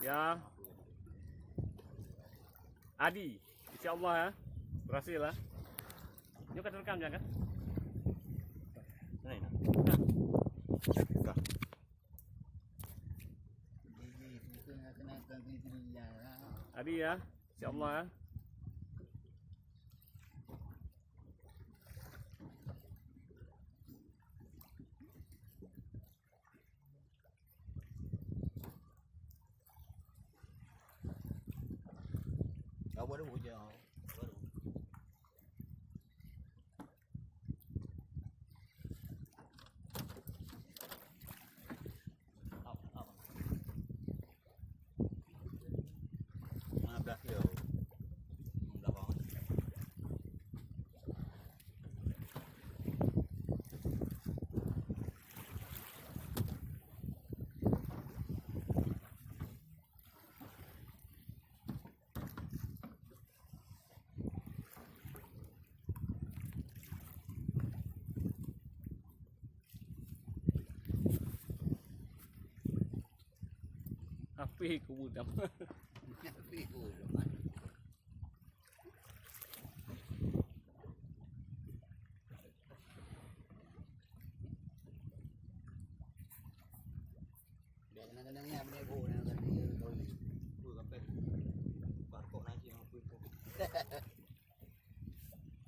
Ya. Adi, insya-Allah ya. Berhasil lah. Yuk kita rekam jangan. Nah, ini. Nah. Adi ya, insya-Allah ya. Kau baru hujau. Baru. Apa? Mana kilo? Berapa? Api ku budam. Api ku budam. Dia kadang-kadang ni apa ni ku nak dia tahu. Ku sampai barkok naik yang aku itu.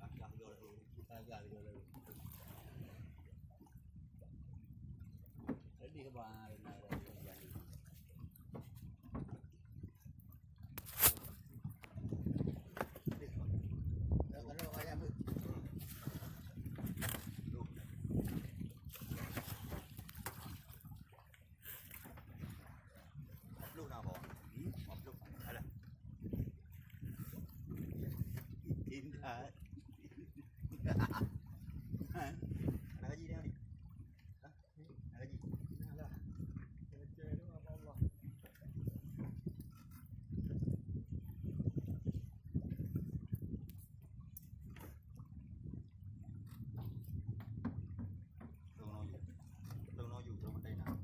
Agak dulu. Kita agak dulu. Jadi kemarin ada jadi. Lúc nào bỏ? Một lúc hay là chín hả? Là cái gì đây? Là cái gì? Là chơi đúng không ông? Tôi nói dù trong đây nào.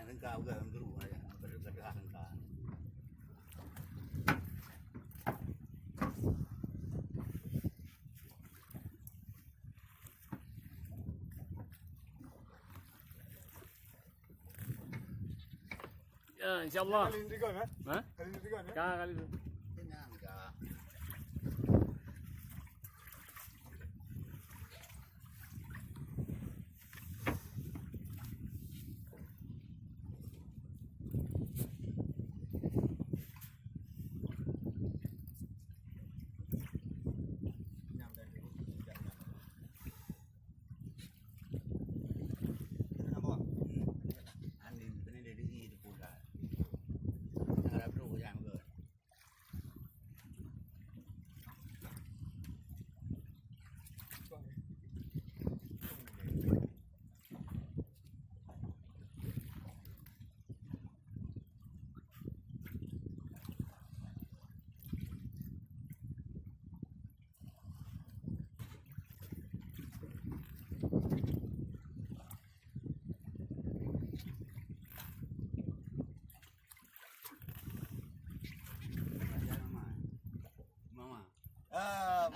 Yang kau juga yang dulu aja, bergerak engkau. Ya, insya-Allah. Kali ini tiga kan? Hah? Kali ini tiga kan? Kali itu. Tenang kak.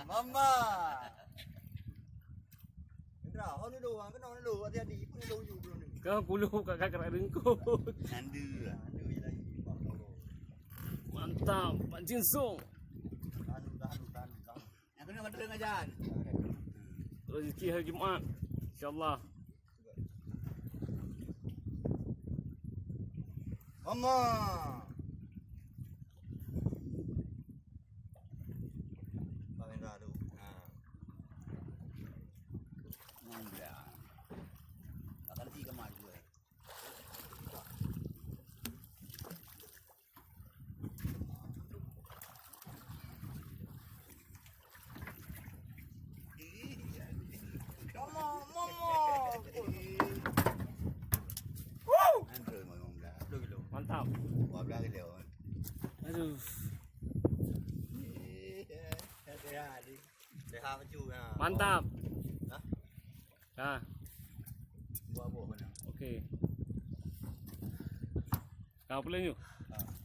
Mama. Indra, hau dulu, kan hau dulu, hati-hati, pun dulu juga ni. Kau kulu kakak kerak dengkut. Nandu je lagi. Mantap, Pak Jinsung. Tahan. Yang kena kata ngajan. Rezeki hari Jumaat. Insya-Allah. Mama. Mantap. Buat belakang dia. Aduh. Mantap. Hah? Nah, Buat apa mana? okey. Kapal ni. Ha.